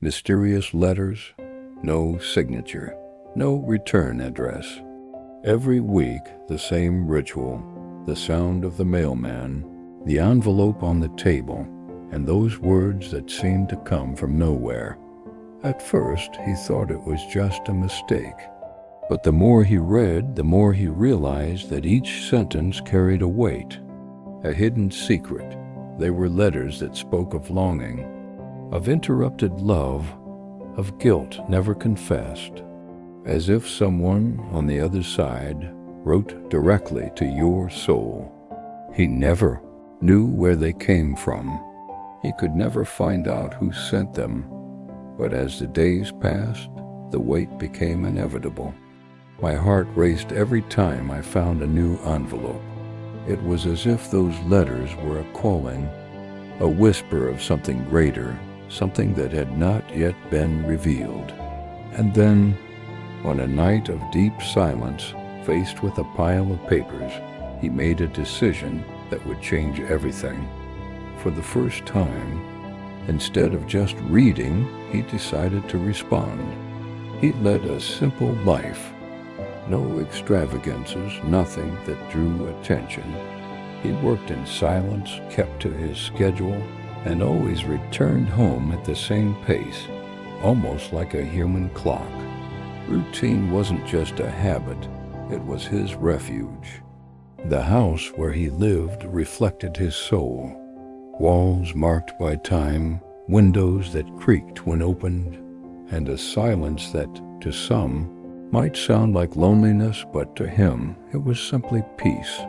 Mysterious letters, no signature, no return address. Every week, the same ritual, the sound of the mailman, the envelope on the table, and those words that seemed to come from nowhere. At first, he thought it was just a mistake. But the more he read, the more he realized that each sentence carried a weight, a hidden secret. They were letters that spoke of longing, of interrupted love, of guilt never confessed, as if someone on the other side wrote directly to your soul. He never knew where they came from. He could never find out who sent them. But as the days passed, the weight became inevitable. My heart raced every time I found a new envelope. It was as if those letters were a calling, a whisper of something greater, something that had not yet been revealed. And then, on a night of deep silence, faced with a pile of papers, he made a decision that would change everything. For the first time, instead of just reading, he decided to respond. He led a simple life. No extravagances, nothing that drew attention. He worked in silence, kept to his schedule, and always returned home at the same pace, almost like a human clock. Routine wasn't just a habit, it was his refuge. The house where he lived reflected his soul. Walls marked by time, windows that creaked when opened, and a silence that, to some, might sound like loneliness, but to him it was simply peace.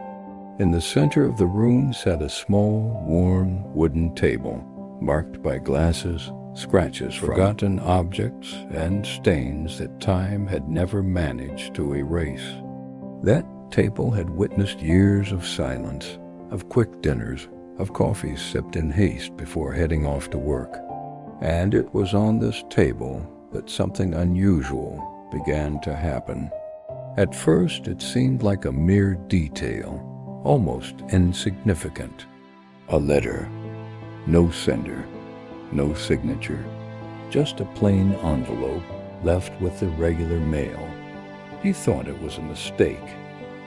In the center of the room sat a small, worn wooden table, marked by glasses, scratches, forgotten objects, and stains that time had never managed to erase. That table had witnessed years of silence, of quick dinners, of coffees sipped in haste before heading off to work. And it was on this table that something unusual began to happen. At first, it seemed like a mere detail, almost insignificant. A letter, no sender, no signature, just a plain envelope left with the regular mail. He thought it was a mistake,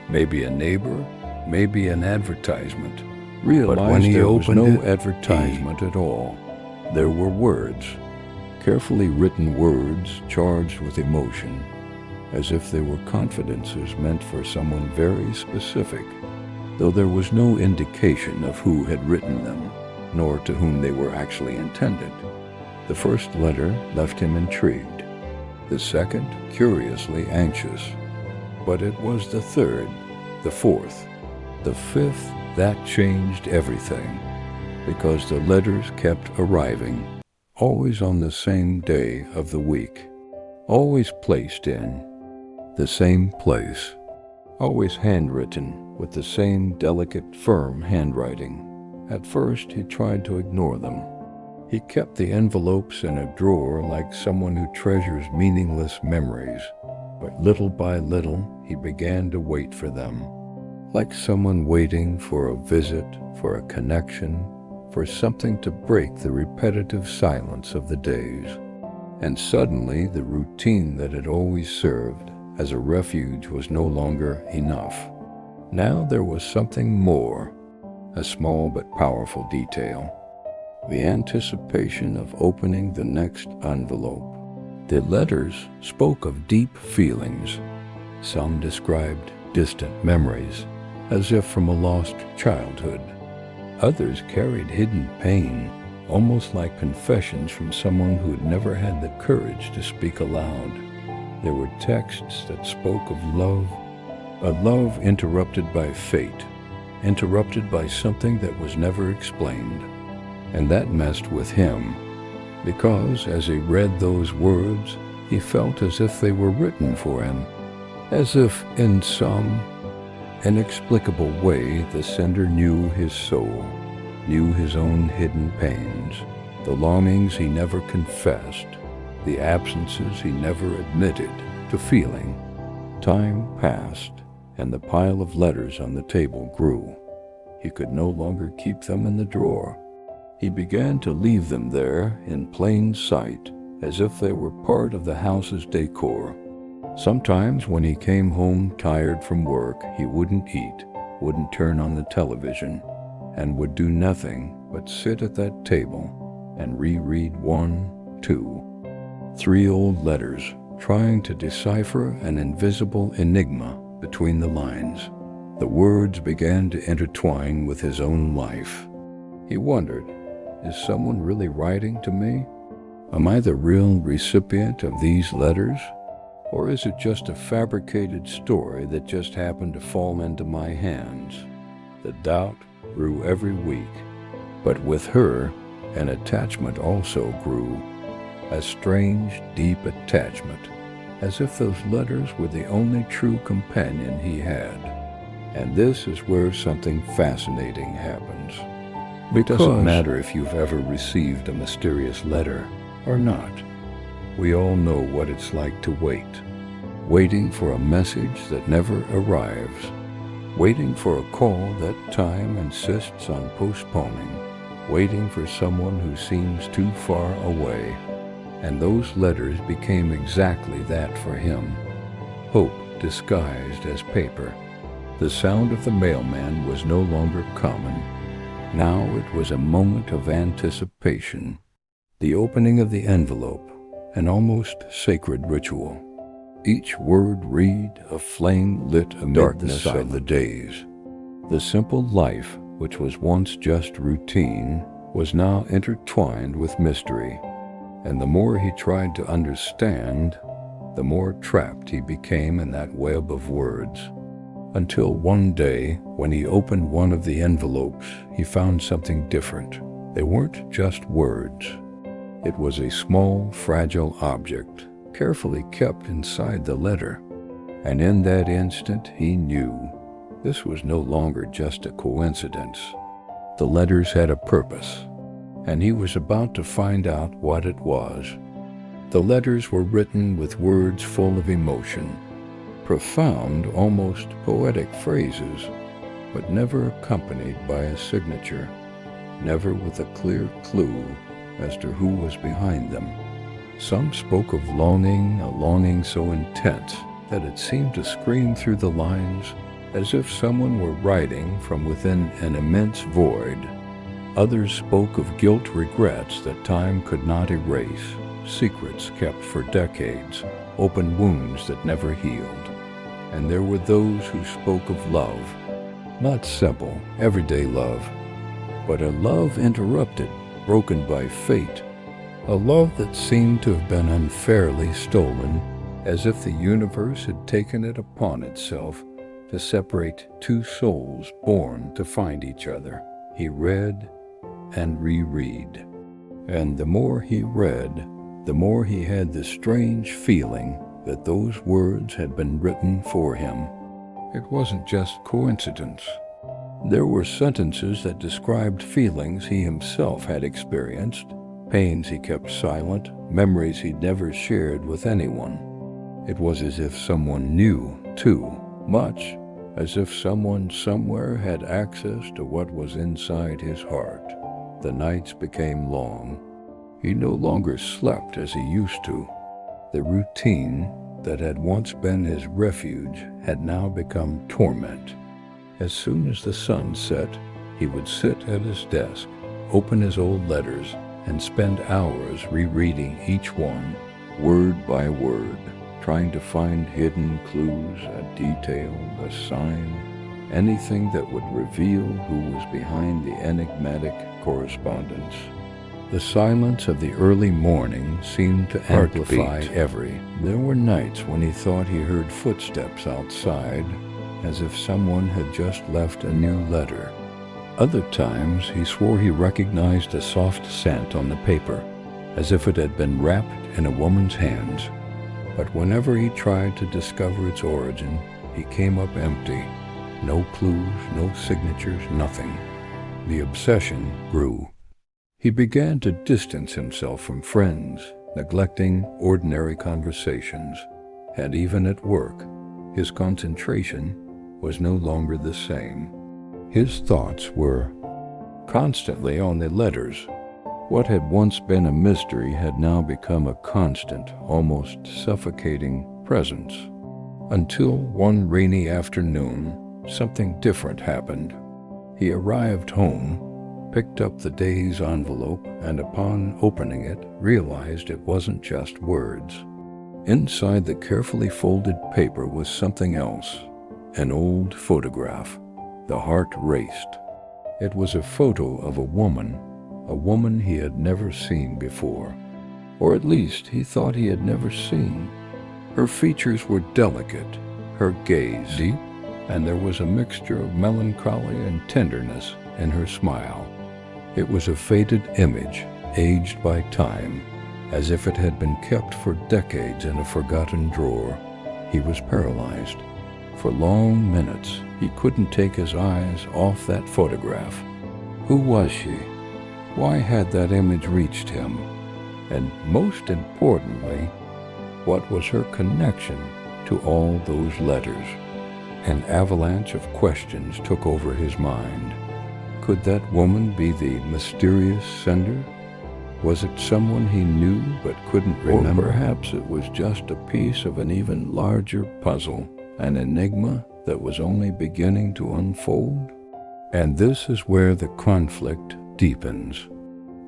maybe a neighbor, maybe an advertisement. But when he opened no advertisement at all. There were words, carefully written words charged with emotion, as if they were confidences meant for someone very specific, though there was no indication of who had written them, nor to whom they were actually intended. The first letter left him intrigued, the second curiously anxious, but it was the third, the fourth, the fifth that changed everything, because the letters kept arriving, always on the same day of the week, always placed in the same place, always handwritten with the same delicate, firm handwriting. At first, he tried to ignore them. He kept the envelopes in a drawer like someone who treasures meaningless memories, but little by little, he began to wait for them, like someone waiting for a visit, for a connection, for something to break the repetitive silence of the days. And suddenly, the routine that had always served as a refuge was no longer enough. Now there was something more, a small but powerful detail. The anticipation of opening the next envelope. The letters spoke of deep feelings. Some described distant memories, as if from a lost childhood. Others carried hidden pain, almost like confessions from someone who had never had the courage to speak aloud. There were texts that spoke of love, a love interrupted by fate, interrupted by something that was never explained. And that messed with him, because as he read those words, he felt as if they were written for him, as if in some inexplicable way the sender knew his soul, knew his own hidden pains, the longings he never confessed, the absences he never admitted to feeling. Time passed, and the pile of letters on the table grew. He could no longer keep them in the drawer. He began to leave them there in plain sight, as if they were part of the house's decor. Sometimes when he came home tired from work, he wouldn't eat, wouldn't turn on the television, and would do nothing but sit at that table and reread 1, 2, 3 old letters, trying to decipher an invisible enigma between the lines. The words began to intertwine with his own life. He wondered, is someone really writing to me? Am I the real recipient of these letters? Or is it just a fabricated story that just happened to fall into my hands? The doubt grew every week, but with her, an attachment also grew, a strange, deep attachment, as if those letters were the only true companion he had. And this is where something fascinating happens. It doesn't matter if you've ever received a mysterious letter or not. We all know what it's like to wait. Waiting for a message that never arrives. Waiting for a call that time insists on postponing. Waiting for someone who seems too far away. And those letters became exactly that for him. Hope disguised as paper. The sound of the mailman was no longer common. Now it was a moment of anticipation. The opening of the envelope, an almost sacred ritual. Each word read, a flame lit amid darkness of the days. The simple life, which was once just routine, was now intertwined with mystery. And the more he tried to understand, the more trapped he became in that web of words. Until one day, when he opened one of the envelopes, he found something different. They weren't just words. It was a small, fragile object, carefully kept inside the letter. And in that instant, he knew this was no longer just a coincidence. The letters had a purpose, and he was about to find out what it was. The letters were written with words full of emotion, profound, almost poetic phrases, but never accompanied by a signature, never with a clear clue as to who was behind them. Some spoke of longing, a longing so intense that it seemed to scream through the lines as if someone were writing from within an immense void. Others spoke of guilt, regrets that time could not erase, secrets kept for decades, open wounds that never healed. And there were those who spoke of love, not simple, everyday love, but a love interrupted, broken by fate, a love that seemed to have been unfairly stolen, as if the universe had taken it upon itself to separate two souls born to find each other. He read and reread, and the more he read, the more he had the strange feeling that those words had been written for him. It wasn't just coincidence. There were sentences that described feelings he himself had experienced, pains he kept silent, memories he'd never shared with anyone. It was as if someone knew, too, much, as if someone somewhere had access to what was inside his heart. The nights became long. He no longer slept as he used to. The routine that had once been his refuge had now become torment. As soon as the sun set, he would sit at his desk, open his old letters, and spend hours rereading each one, word by word, trying to find hidden clues, a detail, a sign, anything that would reveal who was behind the enigmatic correspondence. The silence of the early morning seemed to amplify every. There were nights when he thought he heard footsteps outside, as if someone had just left a new letter. Other times he swore he recognized a soft scent on the paper, as if it had been wrapped in a woman's hands. But whenever he tried to discover its origin, he came up empty. No clues, no signatures, nothing. The obsession grew. He began to distance himself from friends, neglecting ordinary conversations, and even at work, his concentration was no longer the same. His thoughts were constantly on the letters, What had once been a mystery had now become a constant, almost suffocating presence. Until one rainy afternoon, something different happened. He arrived home, picked up the day's envelope, and upon opening it, realized it wasn't just words. Inside the carefully folded paper was something else, an old photograph. The heart raced. It was a photo of a woman he had never seen before. Or at least he thought he had never seen. Her features were delicate, her gaze deep, and there was a mixture of melancholy and tenderness in her smile. It was a faded image, aged by time, as if it had been kept for decades in a forgotten drawer. He was paralyzed. For long minutes, he couldn't take his eyes off that photograph. Who was she? Why had that image reached him? And most importantly, what was her connection to all those letters? An avalanche of questions took over his mind. Could that woman be the mysterious sender? Was it someone he knew but couldn't remember? Or perhaps it was just a piece of an even larger puzzle, an enigma that was only beginning to unfold? And this is where the conflict deepens.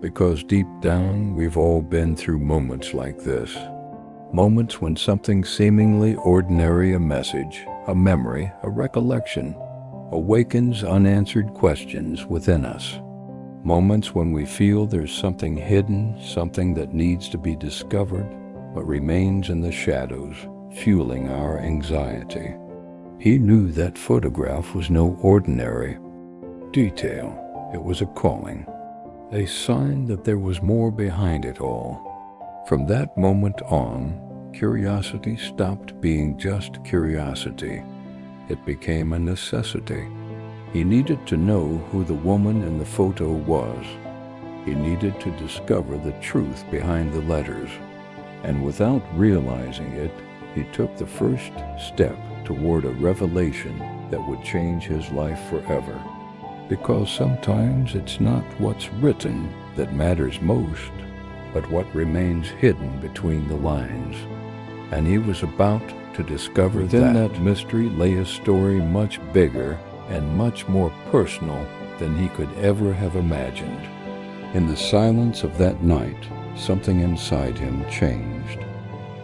Because deep down, we've all been through moments like this. Moments when something seemingly ordinary, a message, a memory, a recollection, awakens unanswered questions within us. Moments when we feel there's something hidden, something that needs to be discovered, but remains in the shadows, fueling our anxiety. He knew that photograph was no ordinary detail. It was a calling, a sign that there was more behind it all. From that moment on, curiosity stopped being just curiosity. It became a necessity. He needed to know who the woman in the photo was. He needed to discover the truth behind the letters. And without realizing it, he took the first step toward a revelation that would change his life forever. Because sometimes it's not what's written that matters most, but what remains hidden between the lines. And he was about to discover within that mystery lay a story much bigger and much more personal than he could ever have imagined. In the silence of that night, something inside him changed.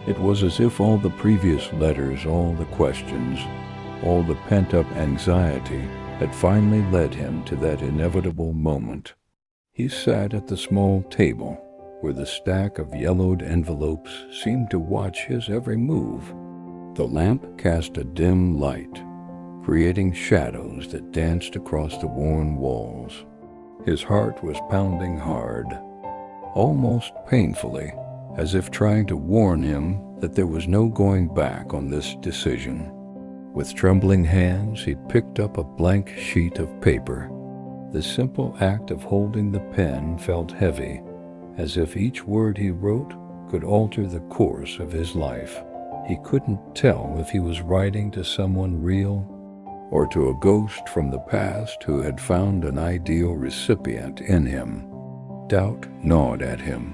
It was as if all the previous letters, all the questions, all the pent-up anxiety had finally led him to that inevitable moment. He sat at the small table, where the stack of yellowed envelopes seemed to watch his every move. The lamp cast a dim light, creating shadows that danced across the worn walls. His heart was pounding hard, almost painfully, as if trying to warn him that there was no going back on this decision. With trembling hands, he picked up a blank sheet of paper. The simple act of holding the pen felt heavy, as if each word he wrote could alter the course of his life. He couldn't tell if he was writing to someone real or to a ghost from the past who had found an ideal recipient in him. Doubt gnawed at him,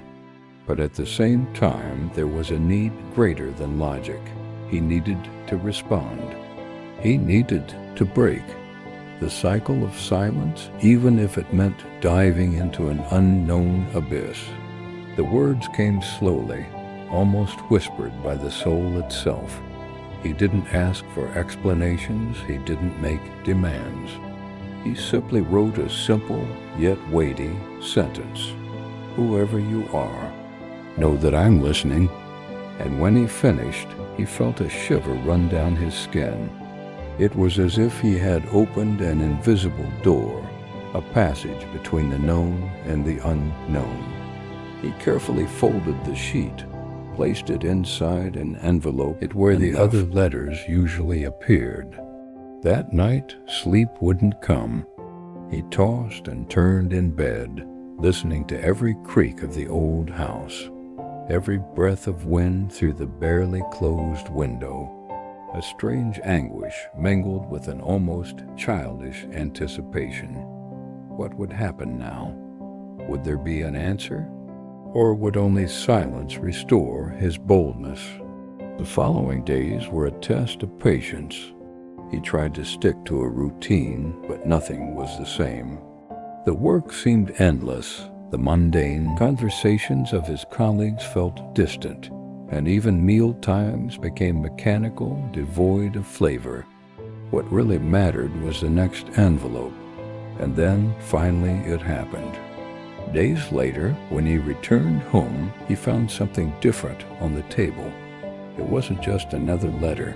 but at the same time there was a need greater than logic. He needed to respond. He needed to break the cycle of silence, even if it meant diving into an unknown abyss. The words came slowly, almost whispered by the soul itself. He didn't ask for explanations, he didn't make demands. He simply wrote a simple yet weighty sentence. Whoever you are, know that I'm listening. And when he finished, he felt a shiver run down his skin. It was as if he had opened an invisible door, a passage between the known and the unknown. He carefully folded the sheet, placed it inside an envelope where the other letters usually appeared. That night, sleep wouldn't come. He tossed and turned in bed, listening to every creak of the old house, every breath of wind through the barely closed window. A strange anguish mingled with an almost childish anticipation. What would happen now? Would there be an answer? Or would only silence restore his boldness? The following days were a test of patience. He tried to stick to a routine, but nothing was the same. The work seemed endless. The mundane conversations of his colleagues felt distant, and even meal times became mechanical, devoid of flavor. What really mattered was the next envelope, and then finally it happened. Days later, when he returned home, he found something different on the table. It wasn't just another letter.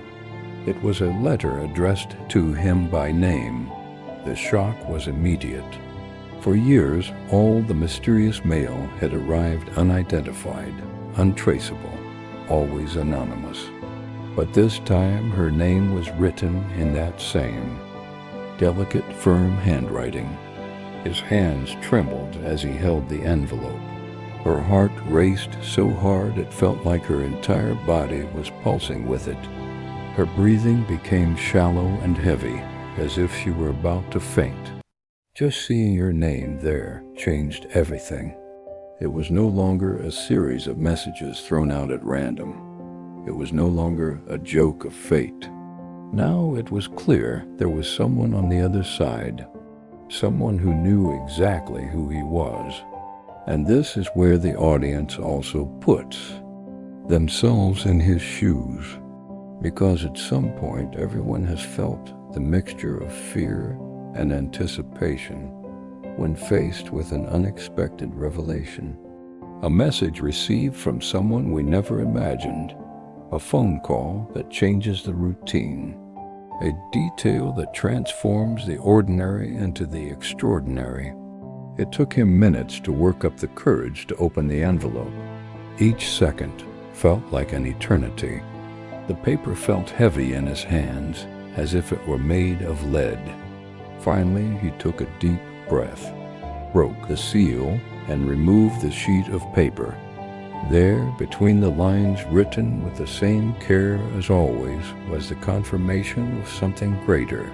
It was a letter addressed to him by name. The shock was immediate. For years, all the mysterious mail had arrived unidentified, untraceable, always anonymous. But this time, her name was written in that same delicate, firm handwriting. His hands trembled as he held the envelope. Her heart raced so hard it felt like her entire body was pulsing with it. Her breathing became shallow and heavy, as if she were about to faint. Just seeing her name there changed everything. It was no longer a series of messages thrown out at random. It was no longer a joke of fate. Now it was clear there was someone on the other side. Someone who knew exactly who he was. And this is where the audience also puts themselves in his shoes. Because at some point everyone has felt the mixture of fear and anticipation when faced with an unexpected revelation. A message received from someone we never imagined. A phone call that changes the routine. A detail that transforms the ordinary into the extraordinary. It took him minutes to work up the courage to open the envelope. Each second felt like an eternity. The paper felt heavy in his hands, as if it were made of lead. Finally, he took a deep breath, broke the seal, and removed the sheet of paper. There, between the lines written with the same care as always, was the confirmation of something greater.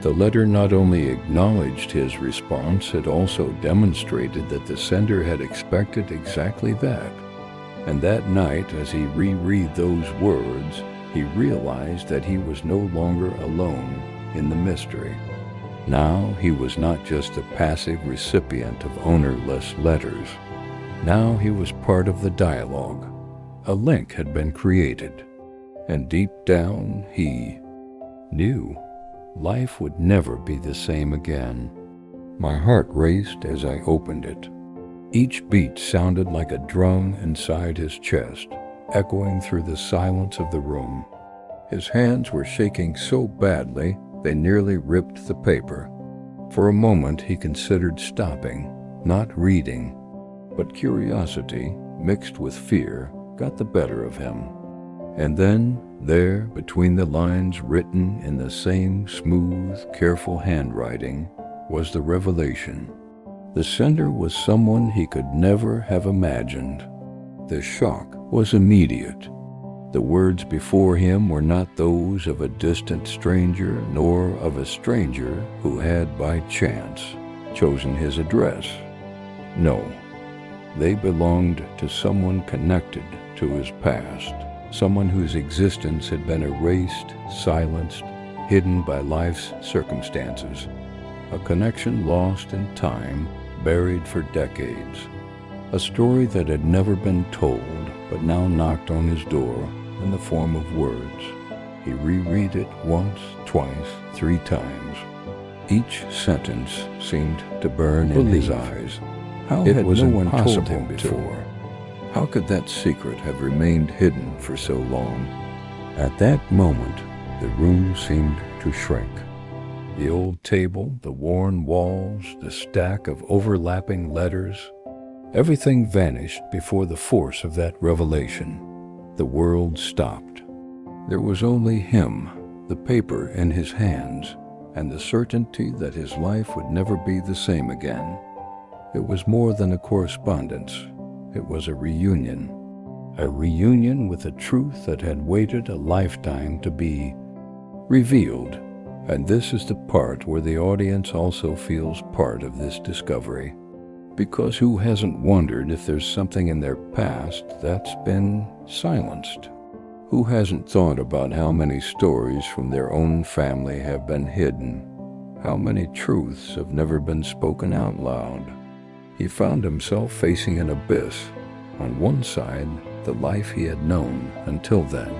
The letter not only acknowledged his response, it also demonstrated that the sender had expected exactly that. And that night, as he reread those words, he realized that he was no longer alone in the mystery. Now he was not just a passive recipient of ownerless letters. Now he was part of the dialogue. A link had been created, and deep down he knew life would never be the same again. My heart raced as I opened it. Each beat sounded like a drum inside his chest, echoing through the silence of the room. His hands were shaking so badly they nearly ripped the paper. For a moment he considered stopping, not reading. But curiosity, mixed with fear, got the better of him. And then, there, between the lines written in the same smooth, careful handwriting, was the revelation. The sender was someone he could never have imagined. The shock was immediate. The words before him were not those of a distant stranger, nor of a stranger who had, by chance, chosen his address. No. They belonged to someone connected to his past, someone whose existence had been erased, silenced, hidden by life's circumstances, a connection lost in time, buried for decades, a story that had never been told but now knocked on his door in the form of words. He reread it once, twice, 3 times. Each sentence seemed to burn in his eyes. How had no one told him before? How could that secret have remained hidden for so long? At that moment, the room seemed to shrink. The old table, the worn walls, the stack of overlapping letters, everything vanished before the force of that revelation. The world stopped. There was only him, the paper in his hands, and the certainty that his life would never be the same again. It was more than a correspondence. It was a reunion with a truth that had waited a lifetime to be revealed. And this is the part where the audience also feels part of this discovery. Because who hasn't wondered if there's something in their past that's been silenced? Who hasn't thought about how many stories from their own family have been hidden? How many truths have never been spoken out loud? He found himself facing an abyss. On one side, the life he had known until then.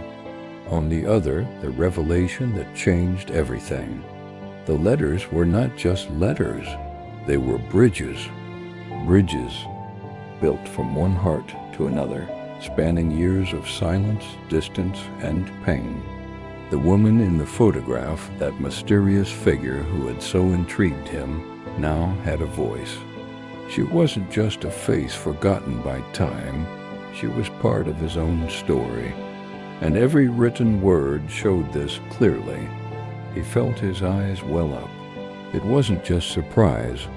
On the other, the revelation that changed everything. The letters were not just letters. They were bridges. Bridges built from one heart to another, spanning years of silence, distance, and pain. The woman in the photograph, that mysterious figure who had so intrigued him, now had a voice. She wasn't just a face forgotten by time. She was part of his own story. And every written word showed this clearly. He felt his eyes well up. It wasn't just surprise.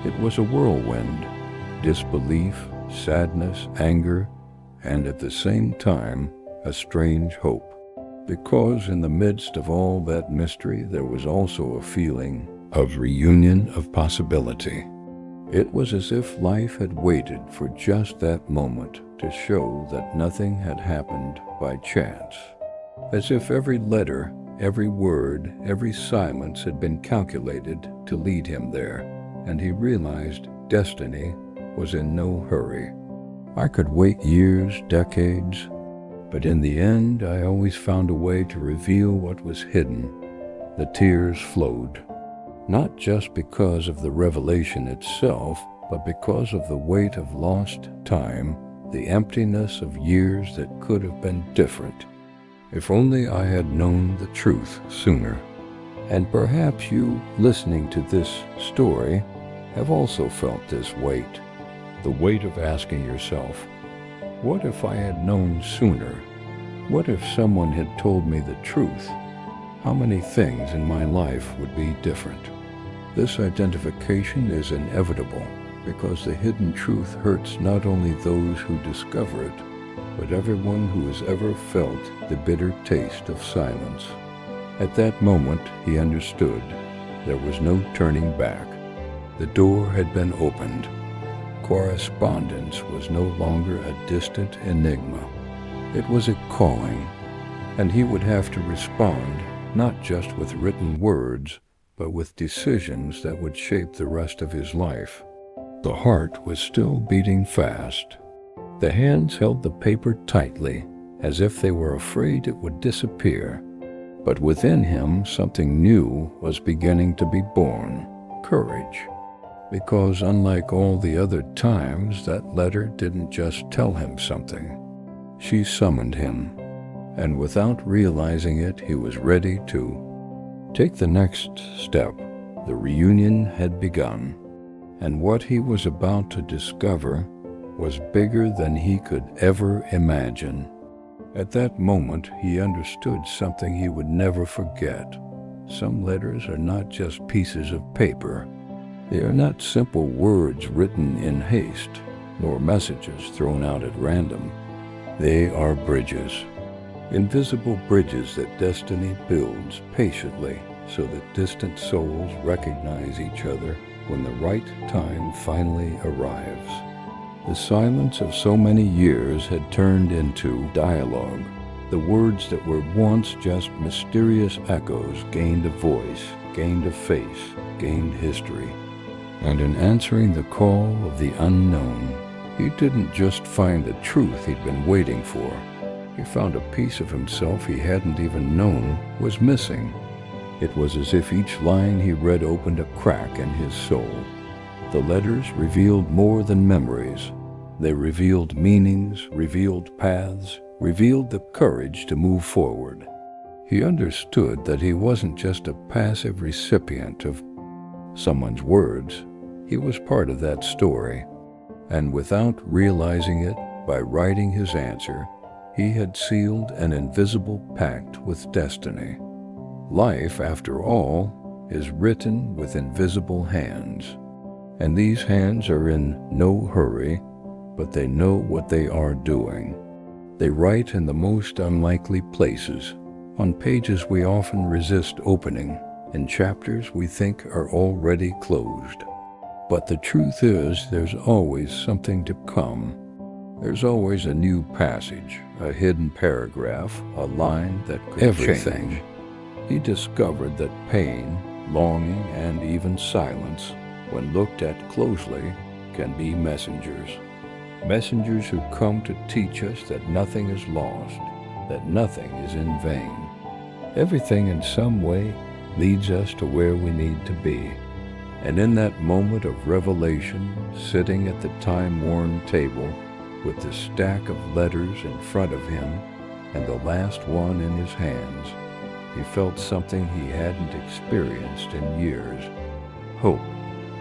It was a whirlwind. Disbelief, sadness, anger, and at the same time, a strange hope. Because in the midst of all that mystery, there was also a feeling of reunion, of possibility. It was as if life had waited for just that moment to show that nothing had happened by chance. As if every letter, every word, every silence had been calculated to lead him there, and he realized destiny was in no hurry. I could wait years, decades, but in the end I always found a way to reveal what was hidden. The tears flowed, not just because of the revelation itself, but because of the weight of lost time, the emptiness of years that could have been different. If only I had known the truth sooner. And perhaps you, listening to this story, have also felt this weight. The weight of asking yourself, what if I had known sooner? What if someone had told me the truth? How many things in my life would be different? This identification is inevitable because the hidden truth hurts not only those who discover it, but everyone who has ever felt the bitter taste of silence. At that moment, he understood. There was no turning back. The door had been opened. Correspondence was no longer a distant enigma. It was a calling, and he would have to respond not just with written words, but with decisions that would shape the rest of his life. The heart was still beating fast. The hands held the paper tightly, as if they were afraid it would disappear. But within him, something new was beginning to be born, courage. Because unlike all the other times, that letter didn't just tell him something. She summoned him, and without realizing it, he was ready to take the next step. The reunion had begun, and what he was about to discover was bigger than he could ever imagine. At that moment, he understood something he would never forget. Some letters are not just pieces of paper. They are not simple words written in haste, nor messages thrown out at random. They are bridges, invisible bridges that destiny builds patiently so that distant souls recognize each other when the right time finally arrives. The silence of so many years had turned into dialogue. The words that were once just mysterious echoes gained a voice, gained a face, gained history. And in answering the call of the unknown, he didn't just find the truth he'd been waiting for. He found a piece of himself he hadn't even known was missing. It was as if each line he read opened a crack in his soul. The letters revealed more than memories. They revealed meanings, revealed paths, revealed the courage to move forward. He understood that he wasn't just a passive recipient of someone's words. He was part of that story. And without realizing it, by writing his answer, he had sealed an invisible pact with destiny. Life, after all, is written with invisible hands. And these hands are in no hurry, but they know what they are doing. They write in the most unlikely places, on pages we often resist opening, in chapters we think are already closed. But the truth is, there's always something to come. There's always a new passage, a hidden paragraph, a line that could change. He discovered that pain, longing, and even silence, when looked at closely, can be messengers. Messengers who come to teach us that nothing is lost, that nothing is in vain. Everything in some way leads us to where we need to be. And in that moment of revelation, sitting at the time-worn table, with the stack of letters in front of him and the last one in his hands, he felt something he hadn't experienced in years. Hope.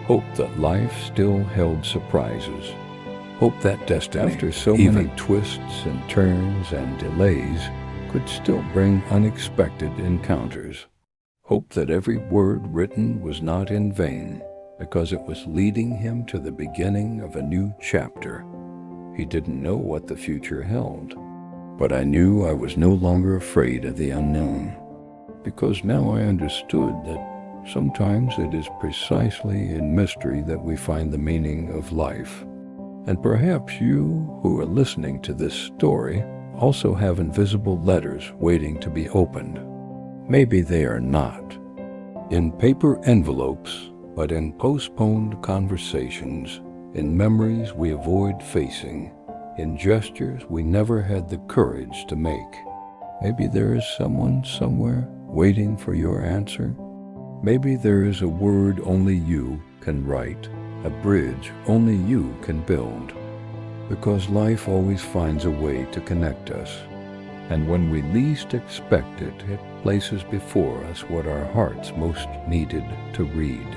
Hope that life still held surprises. Hope that destiny, after so many twists and turns and delays, could still bring unexpected encounters. Hope that every word written was not in vain, because it was leading him to the beginning of a new chapter. He didn't know what the future held, but I knew I was no longer afraid of the unknown, because now I understood that sometimes it is precisely in mystery that we find the meaning of life. And perhaps you who are listening to this story also have invisible letters waiting to be opened. Maybe they are not in paper envelopes, but in postponed conversations, in memories we avoid facing, in gestures we never had the courage to make. Maybe there is someone somewhere waiting for your answer. Maybe there is a word only you can write, a bridge only you can build. Because life always finds a way to connect us. And when we least expect it, it places before us what our hearts most needed to read.